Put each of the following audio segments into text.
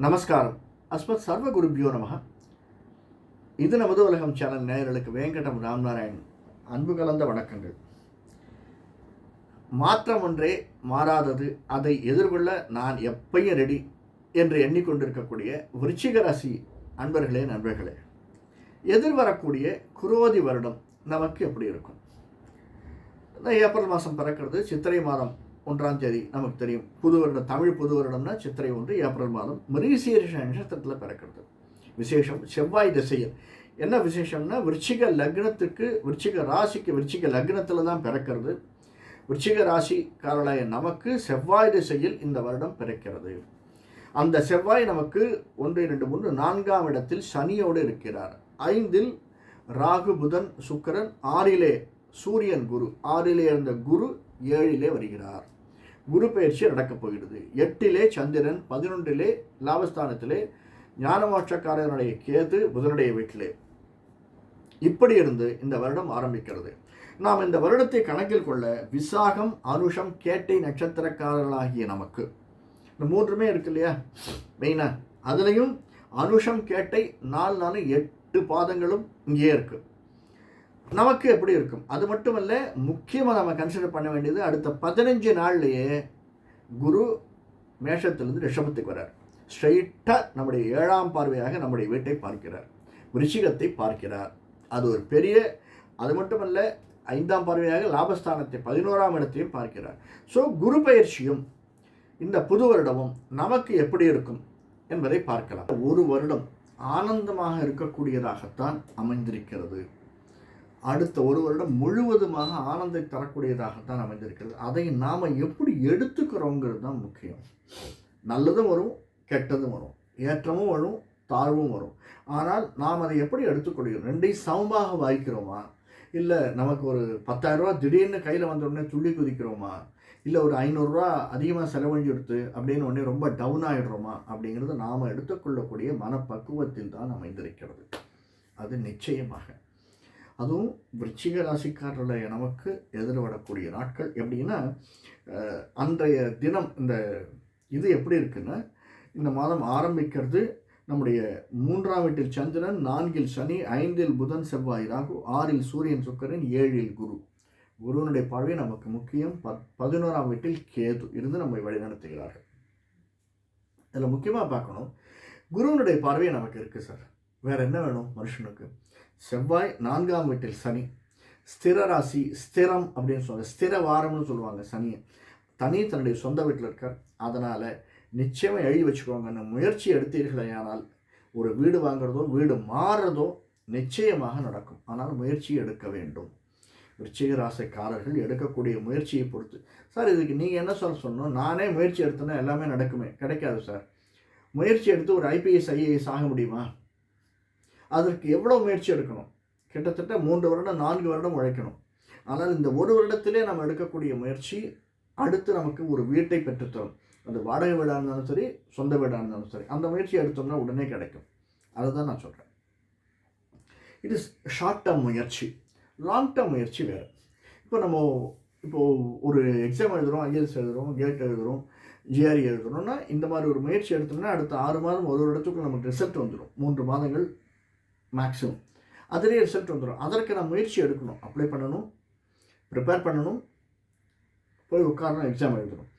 நமஸ்காரம். அஸ்மத் சர்வகுருபியோ நமக. இது நமது உலகம் சேனல் நேயர்களுக்கு வேங்கடம் ராம்நாராயண் அன்பு கலந்த வணக்கங்கள். மாற்றம் ஒன்றே மாறாதது, அதை எதிர்கொள்ள நான் எப்பையும் ரெடி என்று எண்ணிக்கொண்டிருக்கக்கூடிய விருச்சிக ராசி அன்பர்களே நண்பர்களே, எதிர்வரக்கூடிய குரோதி வருடம் நமக்கு எப்படி இருக்கும்? ஏப்ரல் மாதம் பிறக்கிறது, சித்திரை மாதம் 1ஆம் தேதி நமக்கு தெரியும். புது வருடம், தமிழ் புது வருடம்னா சித்திரை 1 ஏப்ரல் மாதம் மிருகசீரிஷ நட்சத்திரத்தில் பிறக்கிறது. விசேஷம் செவ்வாய் திசையில். என்ன விசேஷம்னா, விருச்சிக லக்னத்துக்கு, விருச்சிக ராசிக்கு, விருச்சிக லக்னத்தில் தான் பிறக்கிறது. விருச்சிக ராசிக்காரர்களாய நமக்கு செவ்வாய் திசையில் இந்த வருடம் பிறக்கிறது. அந்த செவ்வாய் நமக்கு 1, 2, 3, 4ஆம் இடத்தில் சனியோடு இருக்கிறார். 5இல் ராகு, புதன், சுக்கிரன், 6இலே சூரியன், குரு. 6இலே இருந்த குரு 7இலே வருகிறார். குரு பயிற்சி நடக்கப் போகிறது. 8இலே சந்திரன், 11இலே லாபஸ்தானத்திலே ஞானமோட்சக்காரனுடைய கேது புதனுடைய வீட்டிலே. இப்படி இருந்து இந்த வருடம் ஆரம்பிக்கிறது. நாம் இந்த வருடத்தை கணக்கில் கொள்ள விசாகம், அனுஷம், கேட்டை நட்சத்திரக்காரர்களாகிய நமக்கு இந்த 3மே இருக்கு இல்லையா மெயினாக. அதுலேயும் அனுஷம், கேட்டை 4 8 பாதங்களும் இங்கேயே இருக்குது. நமக்கு எப்படி இருக்கும்? அது மட்டுமல்ல, முக்கியமாக நம்ம கன்சிடர் பண்ண வேண்டியது, அடுத்த 15 நாள்லேயே குரு மேஷத்திலிருந்து ரிஷபத்துக்கு வரார். ஸ்ட்ரைட்டாக நம்முடைய 7ஆம் பார்வையாக நம்முடைய வீட்டை பார்க்கிறார், விருச்சிகத்தை பார்க்கிறார். அது ஒரு பெரிய, அது மட்டுமல்ல, 5ஆம் பார்வையாக லாபஸ்தானத்தை 11ஆம் இடத்தையும் பார்க்கிறார். ஸோ குரு பயிற்சியும் இந்த புது வருடமும் நமக்கு எப்படி இருக்கும் என்பதை பார்க்கலாம். ஒரு வருடம் ஆனந்தமாக இருக்கக்கூடியதாகத்தான் அமைந்திருக்கிறது. அடுத்த ஒரு வருடம் முழுவதுமாக ஆனந்தை தரக்கூடியதாகத்தான் அமைந்திருக்கிறது. அதை நாம் எப்படி எடுத்துக்கிறோங்கிறது தான் முக்கியம். நல்லதும் வரும், கெட்டதும் வரும், ஏற்றமும் வரும், தாழ்வும் வரும். ஆனால் நாம் அதை எப்படி எடுத்துக்கொள்கிறோம்? 2ஐயும் சமமாக வாய்க்கிறோமா? இல்லை நமக்கு ஒரு 10,000 ரூபா திடீர்னு கையில் வந்த உடனே துள்ளி குதிக்கிறோமா? இல்லை ஒரு 500 ரூபா அதிகமாக செலவழிஞ்சு எடுத்து அப்படின்னு உடனே ரொம்ப டவுன் ஆகிடுறோமா? அப்படிங்கிறது நாம் எடுத்துக்கொள்ளக்கூடிய மனப்பக்குவத்தில் தான் அமைந்திருக்கிறது. அது நிச்சயமாக. அதுவும் விருச்சிக ராசிக்காரருடைய நமக்கு எதிர்வரக்கூடிய நாட்கள் எப்படின்னா, அன்றைய தினம் இந்த இது எப்படி இருக்குன்னா, இந்த மாதம் ஆரம்பிக்கிறது நம்முடைய 3ஆம் வீட்டில் சந்திரன், 4இல் சனி, 5இல் புதன், செவ்வாய், ராகு, 6இல் சூரியன், சுக்கிரன், 7இல் குரு. குருவனுடைய பார்வை நமக்கு முக்கியம். 11ஆம் வீட்டில் கேது இருந்து நம்மை வழிநடத்துகிறார்கள். இதில் முக்கியமாக பார்க்கணும், குருவனுடைய பார்வை நமக்கு இருக்குது சார். வேறு என்ன வேணும் மனுஷனுக்கு? செவ்வாய் 4ஆம் வீட்டில் சனி, ஸ்திர ராசி, ஸ்திரம் அப்படின்னு சொல்லுவாங்க, ஸ்திர வாரம்னு சொல்லுவாங்க சனியை. தன்னுடைய சொந்த வீட்டில் இருக்கார். அதனால் நிச்சயமாக எழுதி வச்சுக்கோங்க, முயற்சி எடுத்தீர்களே ஆனால் ஒரு வீடு வாங்குறதோ வீடு மாறுறதோ நிச்சயமாக நடக்கும். ஆனால் முயற்சி எடுக்க வேண்டும். விருச்சிக ராசிக்காரர்கள் எடுக்கக்கூடிய முயற்சியை பொறுத்து. சார் இதுக்கு நீங்கள் என்ன சொல்லணும்? நானே முயற்சி எடுத்தேன்னா எல்லாமே நடக்குமே? கிடைக்காது சார். முயற்சி எடுத்து ஒரு ஐபிஎஸ் ஐஏஎஸ் ஆக முடியுமா? அதற்கு எவ்வளோ முயற்சி எடுக்கணும்? கிட்டத்தட்ட 3 வருடம் 4 வருடம் உழைக்கணும். ஆனால் இந்த ஒரு வருடத்திலே நம்ம எடுக்கக்கூடிய முயற்சி அடுத்து நமக்கு ஒரு வீட்டை பெற்றுத்தரும். அது வாடகை வீடாக இருந்தாலும் சரி, சொந்த வீடாக இருந்தாலும் சரி, அந்த முயற்சி எடுத்தோம்னா உடனே கிடைக்கும். அதை தான் நான் சொல்கிறேன். இது ஷார்ட் டேர்ம் முயற்சி. லாங் டேர்ம் முயற்சி வேறு. இப்போது ஒரு எக்ஸாம் எழுதுகிறோம், ஐஎல்ஸ் எழுதுகிறோம், கேட் எழுதுகிறோம், ஜிஆர்இ எழுதுகிறோம்னா இந்த மாதிரி ஒரு முயற்சி எடுத்தோம்னா அடுத்த 6 மாதம் ஒரு இடத்துக்கு நமக்கு ரிசல்ட் வந்துடும். 3 மாதங்கள் மேக்ஸிமம் அதிலே ரிசல்ட் வந்துடும். அதற்கு நான் முயற்சி எடுக்கணும், அப்ளை பண்ணணும், ப்ரிப்பேர் பண்ணணும், போய் உட்காரணும், எக்ஸாம் எழுதணும்.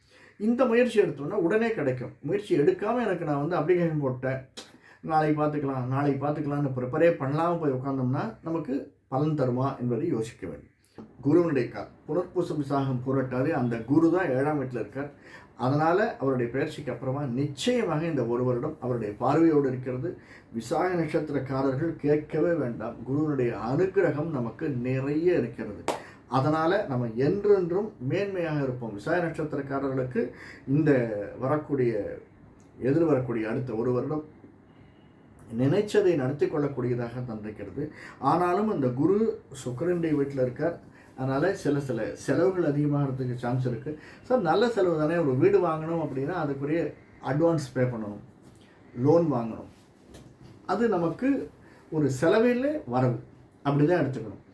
இந்த முயற்சி எடுத்தோம்னா உடனே கிடைக்கும். முயற்சி எடுக்காமல் எனக்கு நான் அப்ளிகேஷன் போட்டேன், நாளைக்கு பார்த்துக்கலாம்னு ப்ரிப்பரே பண்ணாமல் போய் உட்கார்ந்தோம்னா நமக்கு பலன் தருமா என்பதை யோசிக்க வேண்டும். குருவனுடைய புனர்பூசம் விசாகம் புரட்டாரு, அந்த குரு தான் 7ஆம் வீட்டில் இருக்கார். அதனால் அவருடைய பயிற்சிக்கு அப்புறமா நிச்சயமாக இந்த ஒரு வருடம் அவருடைய பார்வையோடு இருக்கிறது. விசாக நட்சத்திரக்காரர்கள் கேட்கவே வேண்டாம். குருவனுடைய அனுக்கிரகம் நமக்கு நிறைய இருக்கிறது. அதனால் நம்ம என்றென்றும் மேன்மையாக இருப்போம். விசாக நட்சத்திரக்காரர்களுக்கு இந்த எதிர்வரக்கூடிய அடுத்த ஒரு வருடம் நினைச்சதை நடத்தி கொள்ளக்கூடியதாக தந்திருக்கிறது. ஆனாலும் அந்த குரு சுக்கிரனுடைய வீட்டில் இருக்கார். அதனால் சில செலவுகள் அதிகமாகிறதுக்கு சான்ஸ் இருக்குது. சார் நல்ல செலவு தானே, ஒரு வீடு வாங்கணும் அப்படின்னா அதுக்குரிய அட்வான்ஸ் பே பண்ணணும், லோன் வாங்கணும். அது நமக்கு ஒரு செலவிலே வரவு, அப்படி தான் எடுத்துக்கணும்.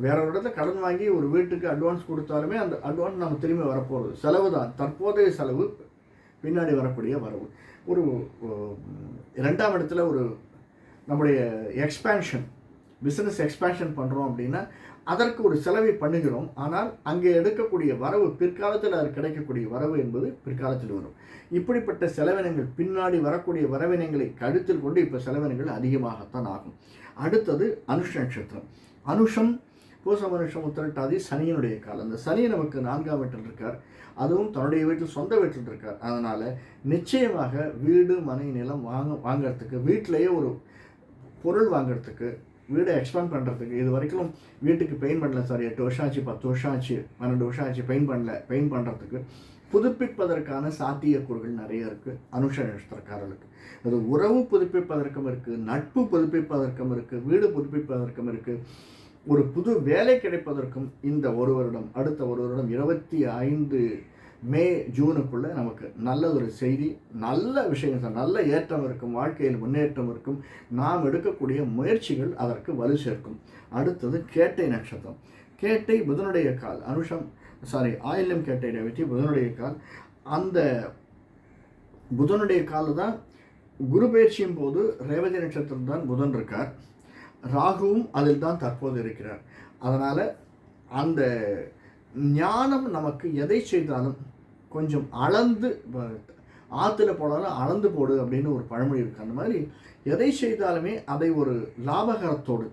வேற ஒரு இடத்துல கடன் வாங்கி ஒரு வீட்டுக்கு அட்வான்ஸ் கொடுத்தாலுமே அந்த அட்வான்ஸ் நம்ம திரும்பி வரப்போகிறது செலவு தான். தற்போதைய செலவு, பின்னாடி வரக்கூடிய வரவு. ஒரு 2ஆம் இடத்துல ஒரு நம்முடைய எக்ஸ்பேன்ஷன், பிஸ்னஸ் எக்ஸ்பேன்ஷன் பண்ணுறோம் அப்படின்னா அதற்கு ஒரு செலவை பண்ணுகிறோம். ஆனால் அங்கே எடுக்கக்கூடிய வரவு, பிற்காலத்தில் அது கிடைக்கக்கூடிய வரவு என்பது பிற்காலத்தில் வரும். இப்படிப்பட்ட செலவினங்கள், பின்னாடி வரக்கூடிய வரவினங்களை கருத்தில் கொண்டு இப்போ செலவினங்கள் அதிகமாகத்தான் ஆகும். அடுத்தது அனுஷ நட்சத்திரம். அனுஷம், பூசம், அனுஷம், உத்திரட்டாதி சனியினுடைய காலம். அந்த சனி நமக்கு 4ஆம் வீட்டில் இருக்கார், அதுவும் தன்னுடைய வீட்டில், சொந்த வீட்டில் இருக்கார். அதனால் நிச்சயமாக வீடு, மனை, நிலம் வாங்கிறதுக்கு, வீட்டிலேயே ஒரு பொருள் வாங்கிறதுக்கு, வீடை எக்ஸ்பேண்ட் பண்ணுறதுக்கு, இது வரைக்கும் வீட்டுக்கு பெயிண்ட் பண்ணல சார், 8 வருஷம் ஆச்சு, 10 வருஷம் ஆச்சு, 12 வருஷம் ஆச்சு, பெயிண்ட் பண்ணுறதுக்கு புதுப்பிப்பதற்கான சாத்தியக்கூறுகள் நிறைய இருக்குது அனுஷ நட்சத்திரக்காரர்களுக்கு. அது உறவு புதுப்பிப்பதற்கும் இருக்குது, நட்பு புதுப்பிப்பதற்கும் இருக்குது, வீடு புதுப்பிப்பதற்கும் இருக்குது, ஒரு புது வேலை கிடைப்பதற்கும் இந்த ஒரு வருடம், அடுத்த ஒரு வருடம் 25 மே ஜூனுக்குள்ளே நமக்கு நல்ல ஒரு செய்தி, நல்ல விஷயம், நல்ல ஏற்றம் இருக்கும், வாழ்க்கையில் முன்னேற்றம் இருக்கும், நாம் எடுக்கக்கூடிய முயற்சிகள் அதற்கு வலு சேர்க்கும். அடுத்தது கேட்டை நட்சத்திரம். கேட்டை புதனுடைய கால். ஆயில்யம் கேட்டை ரேவதி புதனுடைய கால். அந்த புதனுடைய கால் தான் குரு பயிற்சியும் போது ரேவதி நட்சத்திரம் தான் புதன் இருக்கார், ராகுவும் அதில் தான் தற்போது இருக்கிறார். அதனால் அந்த ஞானம் நமக்கு எதை செய்தாலும் கொஞ்சம் அளந்து, ஆற்றுல போடாலும் அளந்து போடு அப்படின்னு ஒரு பழமொழி இருக்குது. அந்த மாதிரி எதை செய்தாலுமே அதை ஒரு லாபகரத்தோடு,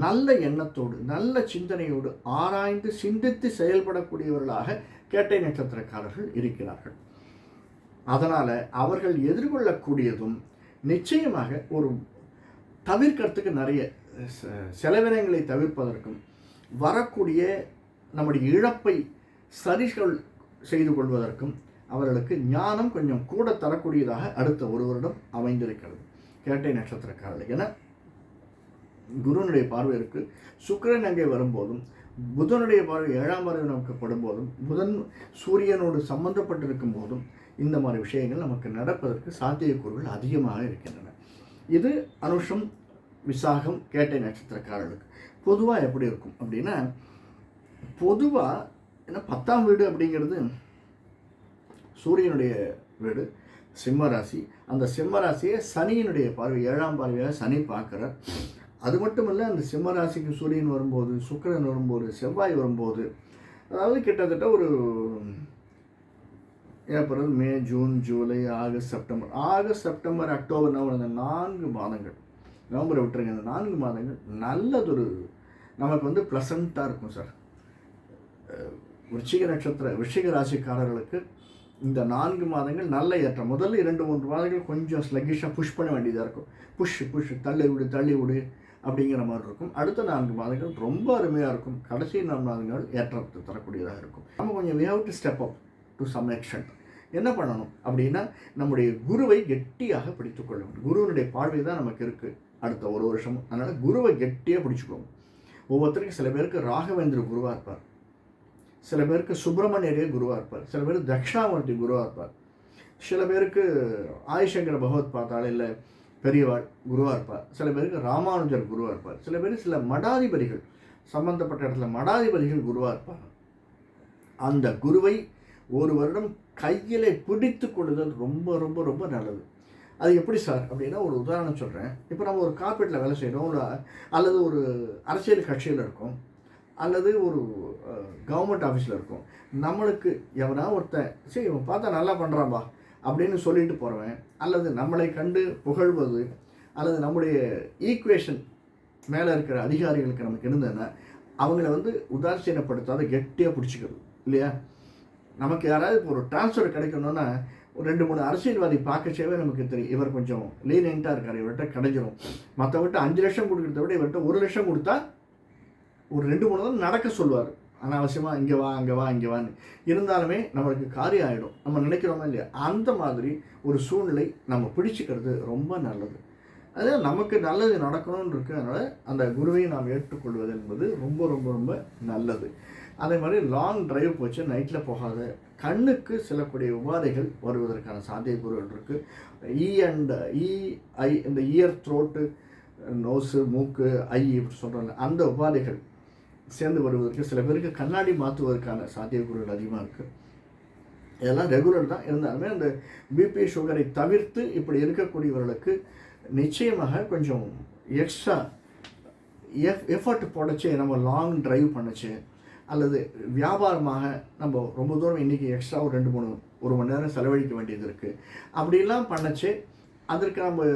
நல்ல எண்ணத்தோடு, நல்ல சிந்தனையோடு ஆராய்ந்து சிந்தித்து செயல்படக்கூடியவர்களாக கேட்டை நட்சத்திரக்காரர்கள் இருக்கிறார்கள். அதனால் அவர்கள் எதிர்கொள்ளக்கூடியதும் நிச்சயமாக ஒரு தவிர்க்கிறதுக்கு நிறைய செலவினங்களை தவிர்ப்பதற்கும், வரக்கூடிய நம்முடைய இழப்பை சரிகள் செய்து கொள்வதற்கும் அவர்களுக்கு ஞானம் கொஞ்சம் கூட தரக்கூடியதாக அடுத்த ஒரு வருடம் அமைந்திருக்கிறது கேட்டை நட்சத்திரக்காரர்கள். என குருனுடைய பார்வை இருக்குது, சுக்கிரன் அங்கே வரும்போதும், புதனுடைய பார்வை 7ஆம் பார்வை நமக்கு படும்போதும், புதன் சூரியனோடு சம்பந்தப்பட்டிருக்கும் போதும் இந்த மாதிரி விஷயங்கள் நமக்கு நடப்பதற்கு சாத்தியக்கூறுகள் அதிகமாக இருக்கின்றன. இது அனுஷம், விசாகம், கேட்டை நட்சத்திரக்காரர்களுக்கு. பொதுவாக எப்படி இருக்கும் அப்படின்னா, பொதுவாக ஏன்னா 10ஆம் வீடு அப்படிங்கிறது சூரியனுடைய வீடு, சிம்ம ராசி. அந்த சிம்ம ராசியை சனியினுடைய பார்வை, 7ஆம் பார்வையாக சனி பார்க்குறார். அது மட்டும் இல்லை, அந்த சிம்ம ராசிக்கு சூரியன் வரும்போது, சுக்கிரன் வரும்போது, செவ்வாய் வரும்போது, அதாவது கிட்டத்தட்ட ஒரு April, May, June, July, August, September, October, November, இந்த 4 மாதங்கள், நவம்பரை விட்டுருங்க, இந்த 4 மாதங்கள் நல்லதொரு நமக்கு ப்ளசண்ட்டாக இருக்கும் சார். விருச்சிக ராசிக்காரர்களுக்கு இந்த 4 மாதங்கள் நல்ல ஏற்றம். முதல்ல 2-3 மாதங்கள் கொஞ்சம் ஸ்லக்கிஷாக புஷ் பண்ண வேண்டியதாக இருக்கும். புஷ் தள்ளி விடு அப்படிங்கிற மாதிரி இருக்கும். அடுத்த 4 மாதங்கள் ரொம்ப அருமையாக இருக்கும். கடைசி 4 மாதங்கள் ஏற்றத்தை தரக்கூடியதாக இருக்கும். நம்ம கொஞ்சம் we have to step up to some extent. என்ன பண்ணணும் அப்படின்னா, நம்முடைய குருவை கெட்டியாக பிடித்துக்கொள்ள வேண்டும். குருவனுடைய பார்வை தான் நமக்கு இருக்குது அடுத்த ஒரு வருஷமும். அதனால் குருவை கெட்டியாக பிடிச்சிக்கோங்க. ஒவ்வொருத்தருக்கும் சில பேருக்கு ராகவேந்திர குருவாக இருப்பார், சில பேருக்கு சுப்பிரமணியரே குருவாக இருப்பார், சில பேர் தட்சிணாமூர்த்தி குருவாக இருப்பார், சில பேருக்கு ஆதிசங்கர பகவத் பார்த்தால் இல்லை பெரியவாள் குருவாக இருப்பார், சில பேருக்கு ராமானுஜர் குருவாக இருப்பார், சில பேர் சில மடாதிபதிகள் சம்பந்தப்பட்ட இடத்துல மடாதிபதிகள் குருவாக இருப்பார். அந்த குருவை ஒரு வருடம் கையில் பிடித்து கொள்ளுதல் ரொம்ப ரொம்ப ரொம்ப நல்லது. அது எப்படி சார் அப்படின்னா, ஒரு உதாரணம் சொல்கிறேன். இப்போ நம்ம ஒரு கார்பரேட்டில் வேலை செய்கிறோம், அல்லது ஒரு அரசியல் கட்சியில் இருக்கோம், அல்லது ஒரு கவர்மெண்ட் ஆஃபீஸில் இருக்கும். நம்மளுக்கு எவனா ஒருத்தன் சரி இவன் பார்த்தா நல்லா பண்ணுறான்பா அப்படின்னு சொல்லிட்டு போகிறவன், அல்லது நம்மளை கண்டு புகழ்வது, அல்லது நம்முடைய ஈக்குவேஷன் மேலே இருக்கிற அதிகாரிகளுக்கு நமக்கு இருந்ததுன்னா அவங்கள உதாசீனப்படுத்தாத கெட்டியாக பிடிச்சிக்கிறது இல்லையா. நமக்கு யாராவது இப்போ ஒரு டிரான்ஸ்ஃபர் கிடைக்கணும்னா ஒரு 2-3 அரசியல்வாதி பார்க்கச்சேவே நமக்கு தெரியும், இவர் கொஞ்சம் லீனியண்ட்டாக இருக்கார், இவர்கிட்ட கிடைச்சிரும். மற்றவர்கிட்ட 5 லட்சம் கொடுக்குறத விட இவர்கிட்ட 1 லட்சம் கொடுத்தா ஒரு 2-3 தான் நடக்க சொல்லுவார். அனாவசியமாக இங்கே வா அங்கே வா இங்கே வான்னு இருந்தாலுமே நம்மளுக்கு காரியம் ஆகிடும். நம்ம நினைக்கிறோமா இல்லையா, அந்த மாதிரி ஒரு சூழ்நிலை நம்ம பிடிச்சிக்கிறது ரொம்ப நல்லது. அதே நமக்கு நல்லது நடக்கணும்னு இருக்குது. அதனால் அந்த குருவை நாம் ஏற்றுக்கொள்வது என்பது ரொம்ப ரொம்ப ரொம்ப நல்லது. அதே மாதிரி லாங் டிரைவ் போச்சு, நைட்டில் போகாத, கண்ணுக்கு சிலக்கூடிய உபாதைகள் வருவதற்கான சாத்தியக்கூறுகள் இருக்குது. ஐ இந்த இயர், த்ரோட்டு, நோஸு, மூக்கு, ஐ இப்படி சொல்கிறாங்க, அந்த உபாதைகள் சேர்ந்து வருவதற்கு, சில பேருக்கு கண்ணாடி மாற்றுவதற்கான சாத்தியக்கூறுகள் அதிகமாக இருக்குது. இதெல்லாம் ரெகுலர் தான். இருந்தாலுமே அந்த பிபி சுகரை தவிர்த்து இப்படி இருக்கக்கூடியவர்களுக்கு நிச்சயமாக கொஞ்சம் எக்ஸ்ட்ரா எஃபர்ட் போடச்சு, நம்ம லாங் டிரைவ் பண்ணுச்சு, அல்லது வியாபாரமாக நம்ம ரொம்ப தூரம் இன்றைக்கி எக்ஸ்ட்ரா ஒரு 2-3 மணி நேரம் செலவழிக்க வேண்டியது இருக்குது, அப்படிலாம் பண்ணச்சு, அதற்கு நம்ம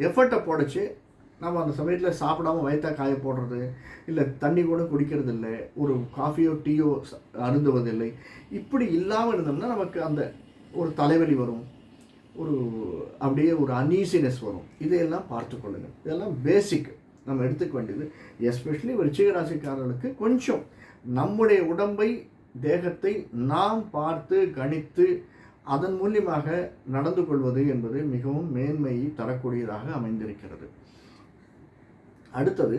எஃபர்ட்டை போடச்சு, நம்ம அந்த சமயத்தில் சாப்பிடாம வயிற்றா காய போடுறது, இல்லை தண்ணி கூட குடிக்கிறது இல்லை, ஒரு காஃபியோ டீயோ அருந்துவதில்லை, இப்படி இல்லாமல் இருந்தோம்னா நமக்கு அந்த ஒரு தலைவலி வரும், ஒரு அப்படியே ஒரு அன்ஈசினஸ் வரும். இதையெல்லாம் பார்த்து கொள்ளுங்கள். இதெல்லாம் பேசிக் நம்ம எடுத்துக்க வேண்டியது. எஸ்பெஷலி விருச்சிக ராசிக்காரர்களுக்கு கொஞ்சம் நம்முடைய உடம்பை, தேகத்தை நாம் பார்த்து கணித்து அதன் மூலியமாக நடந்து கொள்வது என்பது மிகவும் மேன்மையை தரக்கூடியதாக அமைந்திருக்கிறது. அடுத்தது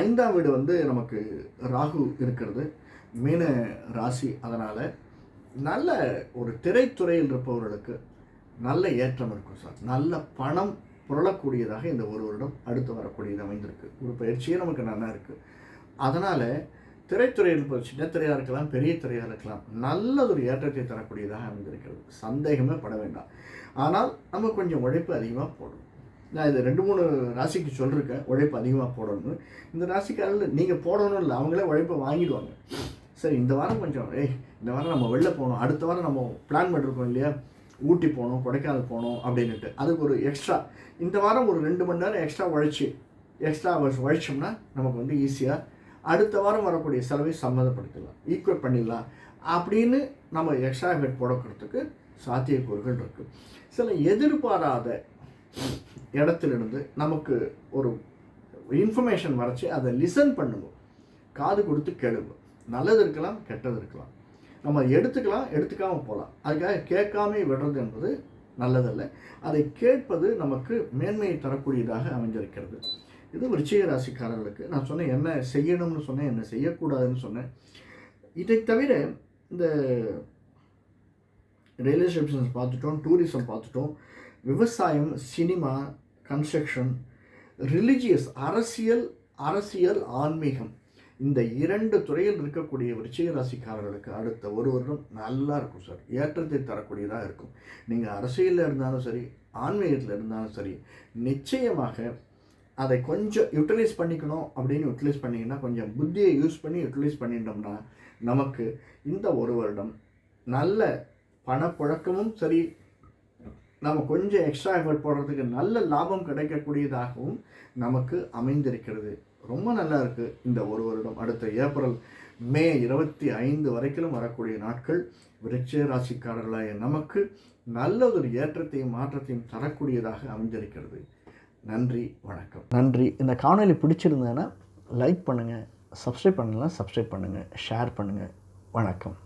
5ஆம் வீடு நமக்கு ராகு இருக்கிறது, மீன ராசி. அதனால் நல்ல ஒரு திரைத்துறையில் இருப்பவர்களுக்கு நல்ல ஏற்றம் இருக்கும் சார். நல்ல பணம் புரளக்கூடியதாக இந்த ஒரு வருடம் அடுத்து வரக்கூடியது அமைந்திருக்கு. ஒரு பயிற்சியே நமக்கு நல்லா இருக்குது. அதனால் திரைத்துறையில் இருப்பது சின்ன திரையாக இருக்கலாம், பெரிய திரையாக இருக்கலாம், நல்லதொரு ஏற்றத்தை தரக்கூடியதாக அமைந்திருக்கிறது, சந்தேகமே பட வேண்டாம். ஆனால் நம்ம கொஞ்சம் உழைப்பு அதிகமாக போடணும். நான் இது 2-3 ராசிக்கு சொல்லியிருக்கேன் உழைப்பு அதிகமாக போடணும்னு. இந்த ராசிக்காரர்கள் நீங்கள் போடணும் இல்லை, அவங்களே உழைப்பை வாங்கிடுவாங்க. சரி, இந்த வாரம் கொஞ்சம் இந்த வாரம் நம்ம வெளில போகணும், அடுத்த வாரம் நம்ம பிளான் பண்ணிருக்கோம் இல்லையா, ஊட்டி போகணும், கொடைக்கானல் போகணும் அப்படின்ட்டு, அதுக்கு ஒரு எக்ஸ்ட்ரா இந்த வாரம் ஒரு 2 மணி நேரம் எக்ஸ்ட்ரா உழைச்சோம்னா நமக்கு ஈஸியாக அடுத்த வாரம் வரக்கூடிய செலவை சம்மந்தப்படுத்தலாம், ஈக்குவல் பண்ணிடலாம் அப்படின்னு நம்ம எக்ஸ்ட்ரா எஃபெக்ட் போடக்கிறதுக்கு சாத்தியக்கூறுகள் இருக்குது. சில எதிர்பாராத இடத்துலேருந்து நமக்கு ஒரு இன்ஃபர்மேஷன் வரைச்சி அதை லிசன் பண்ணுவோம், காது கொடுத்து கேளுங்க. நல்லது இருக்கலாம், கெட்டது இருக்கலாம், நம்ம எடுத்துக்கலாம், எடுத்துக்காமல் போகலாம். அதுக்காக கேட்காம விடுறது என்பது நல்லதல்ல. அதை கேட்பது நமக்கு மேன்மையை தரக்கூடியதாக அமைஞ்சிருக்கிறது. இது விருச்சிக ராசிக்காரர்களுக்கு நான் சொன்னேன், என்ன செய்யணும்னு சொன்னேன், என்ன செய்யக்கூடாதுன்னு சொன்னேன். இதை தவிர இந்த ரியல் எஸ்டேட் பார்த்துட்டோம், டூரிசம் பார்த்துட்டோம், விவசாயம், சினிமா, கன்ஸ்ட்ரக்ஷன், ரிலிஜியஸ், அரசியல், ஆன்மீகம், இந்த 2 துறையில் இருக்கக்கூடிய விருச்சிக ராசிக்காரர்களுக்கு அடுத்த ஒரு வருடம் நல்லா இருக்கும் சார். ஏற்றத்தை தரக்கூடியதாக இருக்கும். நீங்கள் அரசியலில் இருந்தாலும் சரி, ஆன்மீகத்தில் இருந்தாலும் சரி, நிச்சயமாக அதை கொஞ்சம் யூட்டிலைஸ் பண்ணிக்கணும். அப்படின்னு யூட்டிலைஸ் பண்ணிங்கன்னா, கொஞ்சம் புத்தியை யூஸ் பண்ணி யூட்டிலைஸ் பண்ணிட்டோம்னா நமக்கு இந்த ஒரு வருடம் நல்ல பணப்புழக்கமும் சரி, நம்ம கொஞ்சம் எக்ஸ்ட்ரா எஃபர்ட் போடுறதுக்கு நல்ல லாபம் கிடைக்கக்கூடியதாகவும் நமக்கு அமைந்திருக்கிறது. ரொம்ப நல்லா இருக்குது இந்த ஒரு வருடம். அடுத்த ஏப்ரல், மே 25 வரைக்கும் வரக்கூடிய நாட்கள் விருச்சிக ராசிக்காரர்களாக நமக்கு நல்ல ஒரு ஏற்றத்தையும் மாற்றத்தையும் தரக்கூடியதாக அமைந்திருக்கிறது. நன்றி, வணக்கம். நன்றி. இந்த காணொலி பிடிச்சிருந்தேன்னா லைக் பண்ணுங்கள், சப்ஸ்கிரைப் பண்ணலாம் சப்ஸ்கிரைப் பண்ணுங்கள், ஷேர் பண்ணுங்கள். வணக்கம்.